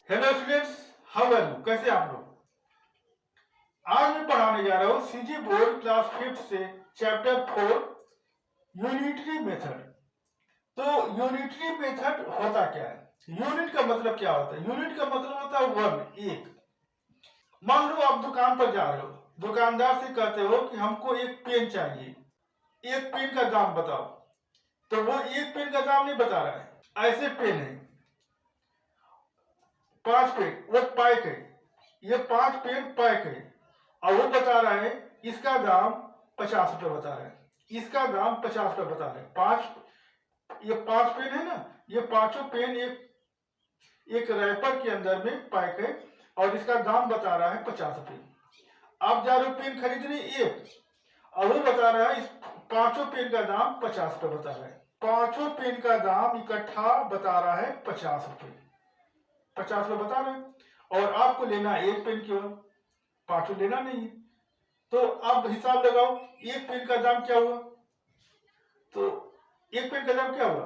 Hello students, how are you? कैसे आप लोग? आज मैं पढ़ाने जा रहा हूँ सीजी बोर्ड क्लास 5th से चैप्टर 4 यूनिटरी मेथड। तो यूनिटरी मेथड होता क्या है? यूनिट का मतलब क्या होता है? यूनिट का मतलब होता है वन, एक। मान लो आप दुकान पर जा रहे हो, दुकानदार से कहते हो कि हमको एक पेन चाहिए, एक पेन का दाम बताओ। तो वो एक पेन का दाम नहीं बता रहा है। ऐसे पेन है 5 पेन, वो पैक है, ये 5 पेन पैक है और वो बता रहा है इसका दाम 50 रुपये बता रहा है, इसका दाम 50 रुपये बता रहा है। 5, ये 5 पेन है ना, ये पांचों पेन एक रैपर के अंदर में पैक है और इसका दाम बता रहा है 50 रुपये। आप जा रहे हो पेन खरीदने एक, और वो बता रहा है इस पांचों पेन का दाम 50 रुपये बता रहा है। पांचों पेन का दाम इकट्ठा बता रहा है 50 रुपये, 50 रुपये बता रहे हैं। और आपको लेना एक पेन केवल, पांचों लेना नहीं है। तो अब हिसाब लगाओ, एक पेन का दाम क्या हुआ? तो एक पेन का दाम क्या हुआ?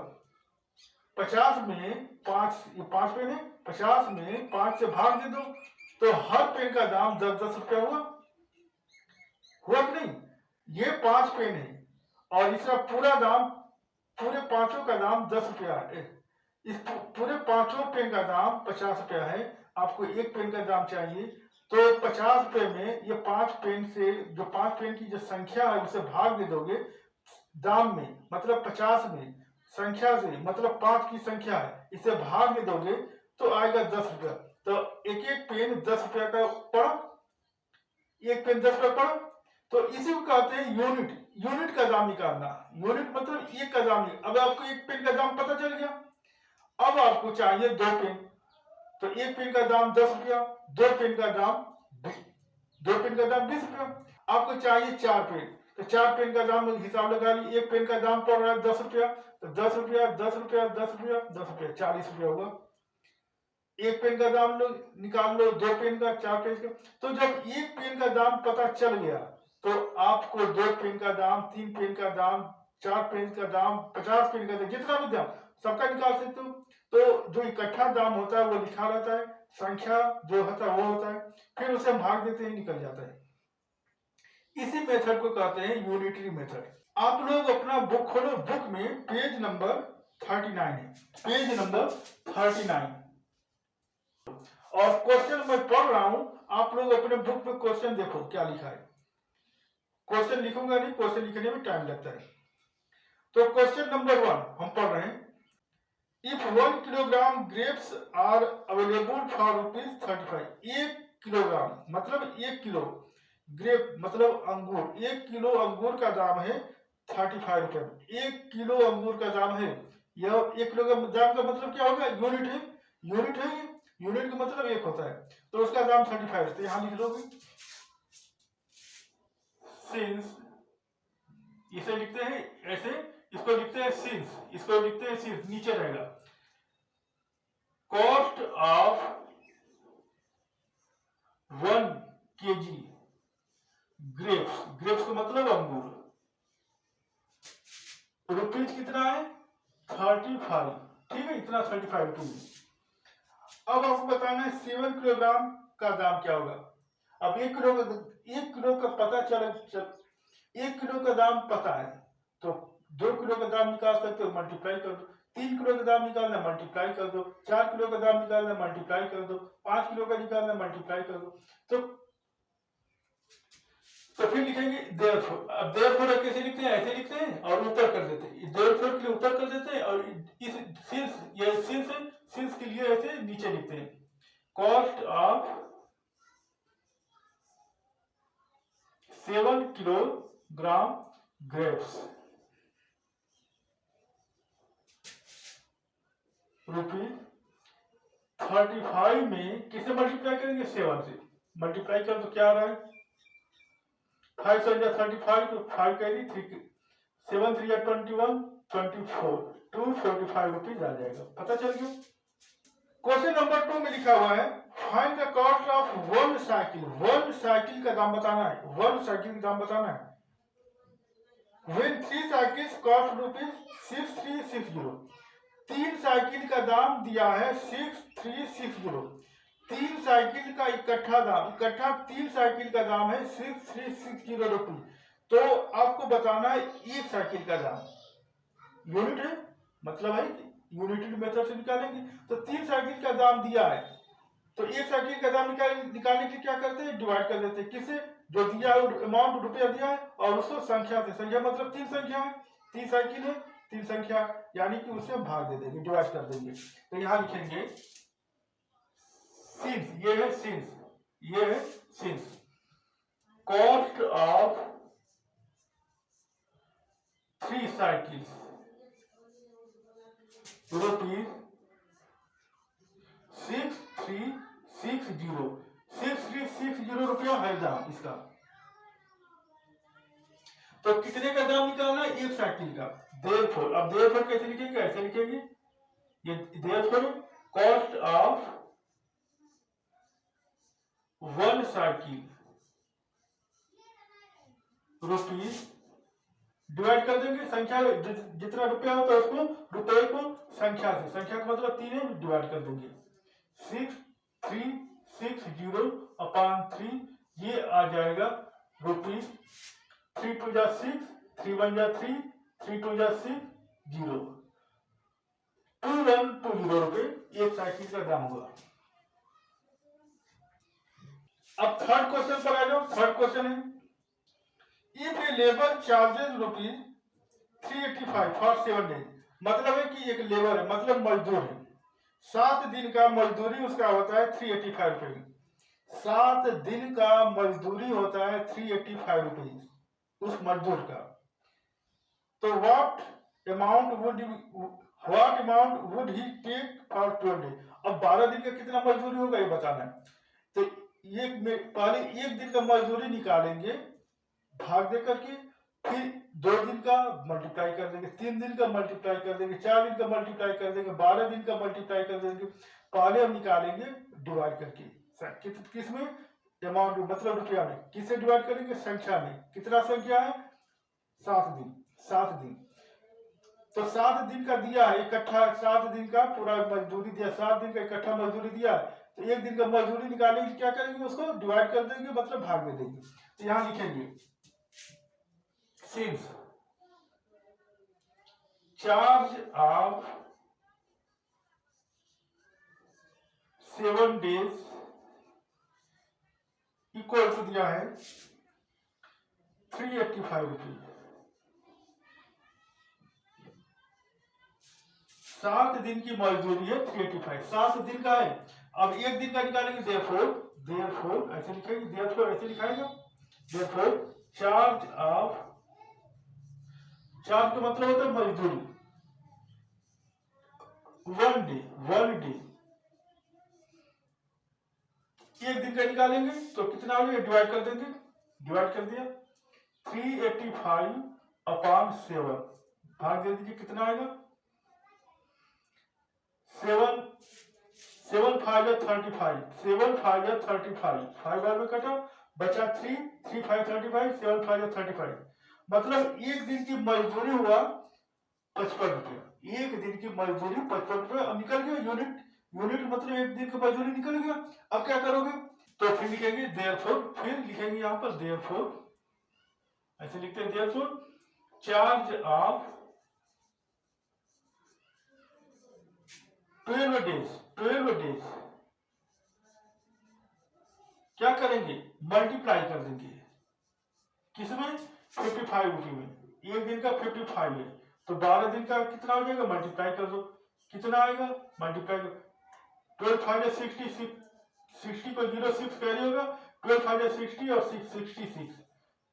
50 में 5, ये 5 पेन है, 50 में 5 से भाग दे दो तो हर पेन का दाम 10-10 रुपया हुआ कि नहीं? ये 5 पेन है और इसका पूरा दाम, पूरे पांचों का दाम 10 रुपया है। इस पूरे पांचों पेन का दाम 50 रुपया है। आपको एक पेन का दाम चाहिए तो 50 रुपये में ये 5 पेन से, जो 5 पेन की जो संख्या है उसे भाग दे दोगे दाम में, मतलब 50 में संख्या से, मतलब 5 की संख्या है, इसे भाग दे दोगे तो आएगा 10 रुपया। तो एक एक पेन 10 रुपया का पड़ा, एक पेन 10 रुपया पड़ा। तो इसी को कहते हैं यूनिट। यूनिट का दाम निकालना, यूनिट मतलब एक का दाम नहीं। अब आपको एक पेन का दाम पता चल गया, अब आपको चाहिए 2 पेन। तो एक पेन का दाम 10 रुपया, 2 पेन का दाम 20 रुपया। आपको चाहिए 4 पेन, तो 4 पेन का दाम हिसाब लगा ली। एक पेन का दाम पड़ रहा है 10 रुपया, तो 10 रुपया 10 रुपया 10 रुपया 10 रुपया 40 रुपया हुआ। एक पेन का दाम लो, निकाल लो, 2 पेन का, 4 पेन का। तो जब एक पेन का दाम पता चल गया तो आपको 2 पेन का दाम, 3 पेन का दाम, 4 पेन का दाम, 50 पेन का दाम, जितना भी दाम सबका निकाल सकते हो। तो जो इकट्ठा दाम होता है वो लिखा रहता है, संख्या जो होता है वो होता है, फिर उसे हम भाग देते हैं, निकल जाता है। इसी मेथड को कहते हैं यूनिटरी मेथड। आप लोग अपना बुक खोलो, बुक में पेज नंबर 39 है, पेज नंबर 39। और क्वेश्चन मैं पढ़ रहा हूं, आप लोग अपने बुक में क्वेश्चन देखो क्या लिखा है। क्वेश्चन लिखूंगा नहीं, क्वेश्चन लिखने में टाइम लगता है। तो क्वेश्चन नंबर 1 हम पढ़ रहे हैं। If 1 kilogram grapes are available for ₹35, 1 kilogram मतलब 1 किलो, ग्रेप मतलब अंगूर, 1 किलो अंगूर का दाम है 35 रुपए। 1 किलो अंगूर का दाम है, यह 1 किलो का दाम का मतलब क्या होगा? यूनिट है, यूनिट है, यूनिट का मतलब एक होता है, तो उसका दाम 35 है। यहां लिख लोगे सिंस, इसे लिखते हैं ऐसे, इसको लिखते हैं सिंस, इसको लिखते हैं सिंस, नीचे रहेगा cost of 1 kg grapes, grapes का मतलब अंगूर, रुपीज कितना है? 35, ठीक है, इतना 35 रुपीज। अब आपको बताना है 7 किलोग्राम का दाम क्या होगा। अब 1 किलो का पता चल 1 किलो का दाम पता है तो 2 किलो का दाम निकाल सकते हो, मल्टीप्लाई कर दो। 3 किलो का दाम निकालना, मल्टीप्लाई कर दो। 4 किलो का दाम निकालना, मल्टीप्लाई कर दो। 5 किलो का निकालना, मल्टीप्लाई कर दो। तो फिर लिखेंगे देयरफॉर। अब देयरफॉर कैसे लिखते हैं? ऐसे लिखते हैं और ऊपर कर देते हैं, देयरफॉर के लिए ऊपर कर देते हैं, और इस सिंस, ये सिंस के लिए ऐसे नीचे लिखते हैं। कॉस्ट ऑफ 7 किलोग्राम ग्रेप्स ₹35 में किसे मल्टीप्लाई करेंगे? 7 से मल्टीप्लाई कर तो क्या आ रहा है? 5 से 35 तो 5 कैरी 3, 7 3 21, 24, 245 रुपीज आ जाएगा। पता चल गया। क्वेश्चन नंबर 2 में लिखा हुआ है find the cost of 1 cycle. 1 cycle का दाम बताना है, 1 साइकिल का दाम बताना है। When 3 cycles cost ₹6360, 3 साइकिल का दाम दिया है 6360। 3 साइकिल का इकट्ठा 3 साइकिल का दाम है 6360 रुपये। तो आपको बताना है एक साइकिल का दाम, यूनिट है मतलब है यूनिटेड मेथड से निकालेंगे। तो 3 साइकिल का दाम दिया है, तो एक साइकिल का दाम निकालने के लिए क्या करते हैं, डिवाइड कर देते हैं। किससे, जो दिया है अमाउंट रुपया दिया है और उसको संख्या से, संख्या मतलब 3 संख्या है, 3 साइकिल है 3 संख्या, यानी कि उससे भाग दे देंगे, डिवाइड कर देंगे। तो यहाँ लिखेंगे सिंस, ये है सिंस, ये है since cost of 3 cycles rupees 6360 रुपया है दाम इसका। तो कितने का दाम निकालना है, एक साइकिल का। देयरफॉर, अब देयरफॉर कैसे लिखेंगे, ऐसे लिखेंगे, ये therefore cost of 1 cycle rupees, divide कर देंगे संख्या, जितना रुपया होता है उसको, रुपए को संख्या से, संख्या का मतलब 3 है, डिवाइड कर देंगे। 6360 अपॉन 3, ये आ जाएगा रुपीज 3 2 जा 6, 3 1 जा 3, 3 2 जा 6, 0, 2120 रुपए एक साइकिल का दाम होगा। अब थर्ड क्वेश्चन पर आ जाओ। थर्ड क्वेश्चन है, if a labour charges rupees 385 for 7 days, मतलब है कि एक लेबर है मतलब मजदूर है, 7 दिन का मजदूरी उसका होता है 385 रुपये। 7 दिन का मजदूरी होता है 385 रुपये उस मजदूर का। तो what amount would he take for 12 days. अब 12 दिन का कितना मजदूरी होगा ये बताना है। तो पहले एक दिन का मजदूरी निकालेंगे भाग दे करके, फिर 2 दिन का मल्टीप्लाई कर देंगे, 3 दिन का मल्टीप्लाई कर देंगे, 4 दिन का मल्टीप्लाई कर देंगे, 12 दिन का मल्टीप्लाई कर देंगे। पहले हम निकालेंगे डिवाइड करके, किस में, अमाउंट मतलब रुपया में, किससे डिवाइड करेंगे, संख्या में। कितना संख्या है, 7 दिन, 7 दिन। तो 7 दिन का दिया है इकट्ठा, 7 दिन का पूरा मजदूरी दिया, 7 दिन का इकट्ठा मजदूरी दिया। तो एक दिन का मजदूरी निकालेंगे, क्या करेंगे, उसको डिवाइड कर देंगे मतलब भाग दे देंगे। तो यहां लिखेंगे since charge of 7 days equal to दिया है 385 रुपीज। 7 दिन की मजदूरी है 385, 7 दिन का है। अब एक दिन का निकालेंगे, देयरफॉर ऐसे लिखेंगे, देयरफॉर ऐसे लिखाएगा, देयरफॉर चार्ज ऑफ, चार्ज का मतलब होता है मजदूरी, 1 डे एक दिन का निकालेंगे तो कितना हो जाएगा, डिवाइड कर देंगे, डिवाइड कर दिया 385 अपॉन 7, भाग दे दीजिए, कितना आएगा, 7 7 5 35, 7 5 35, 5 बार में कटा, बचा 3 3 5 35, 7 5 35, मतलब एक दिन की मजदूरी हुआ 55 रुपये, एक दिन की मजदूरी 55 रुपये। अब निकल गया यूनिट, यूनिट मतलब एक दिन की मजदूरी निकल गया। अब क्या करोगे, तो फिर लिखेंगे देयरफॉर, फिर लिखेंगे यहाँ पर देयरफॉर, ऐसे लिखते हैं देयरफॉर चार्ज ऑफ 12 डेज क्या करेंगे, मल्टीप्लाई कर देंगे, किसमें, 55 रुपये में, एक दिन का 55 है, तो 12 दिन का कितना हो जाएगा, मल्टीप्लाई कर दो, कितना आएगा, मल्टीप्लाई कर 12 5 66, 60 को 06 कैरी होगा, 12 5 60 और 66,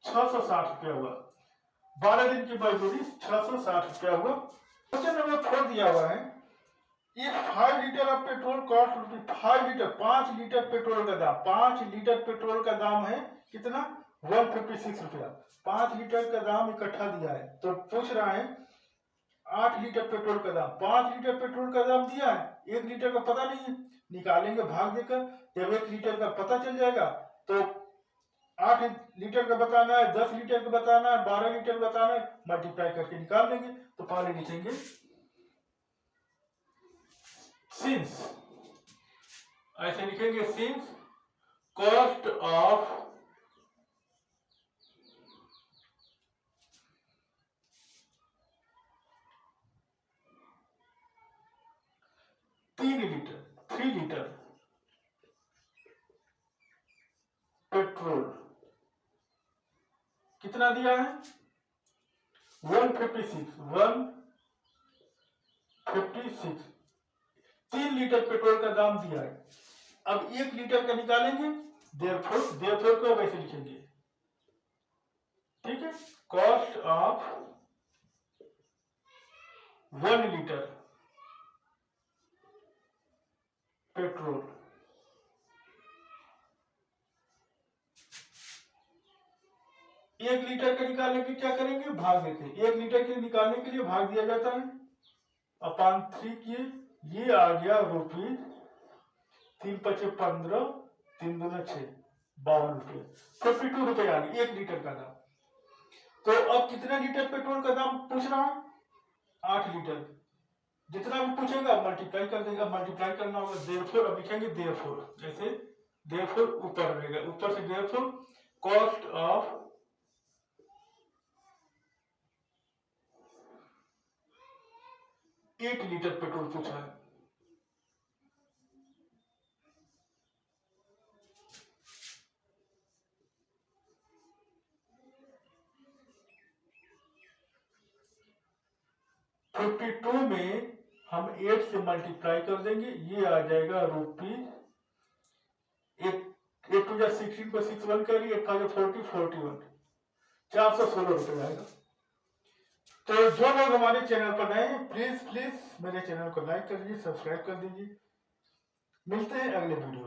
660 रुपया हुआ। 12 दिन की मजदूरी 660 रुपया हुआ। क्वेश्चन नंबर 4 दिया हुआ है, if 5 litre of petrol cost 5 litre, 5 litre petrol का दाम, 5 लीटर पेट्रोल का दाम है कितना, 156 रुपया। 5 लीटर का दाम इकट्ठा दिया है, तो पूछ रहा है 8 लीटर पेट्रोल का दाम, 5 लीटर पेट्रोल का दाम दिया है, 1 लीटर का पता नहीं है, निकालेंगे भाग देकर, जब 1 लीटर का पता चल जाएगा तो 8 लीटर का बताना है, 10 लीटर का बताना है, 12 लीटर बताना है, मल्टीप्लाई करके निकाल देंगे। तो पहले लिखेंगे सिंस, ऐसे लिखेंगे since cost of 3 litre petrol कितना दिया है 156 3 लीटर पेट्रोल का दाम दिया है। अब 1 लीटर का निकालेंगे, देयरफॉर को वैसे लिखेंगे, ठीक है। कॉस्ट ऑफ 1 लीटर पेट्रोल, एक लीटर का निकालने के क्या करेंगे, भाग देते हैं। 1 लीटर के निकालने के लिए भाग दिया जाता है अपान 3 किए, ये आ गया रुपीज 3 पचे 15, 3 दूना 6, 52 रुपये, 52 रुपये आ गए 1 लीटर का दाम। तो अब कितना लीटर पेट्रोल का दाम पूछ रहा है 8 लीटर, जितना भी पूछेगा मल्टीप्लाई कर देगा, मल्टीप्लाई करना होगा। देयरफॉर अब लिखेंगे देयरफॉर, जैसे देयरफॉर ऊपर रहेगा, ऊपर से therefore cost of 8 litre petrol पूछा है। फिफ्टी 52 में हम 8 से मल्टीप्लाई कर देंगे, ये आ जाएगा रुपीज 8 टू 16 को 6 1 करिए, 8 40 41, 416 रुपये आएगा। तो जो लोग हमारे चैनल पर नए हैं प्लीज मेरे चैनल को लाइक कर दीजिए, सब्सक्राइब कर दीजिए। मिलते हैं अगले वीडियो।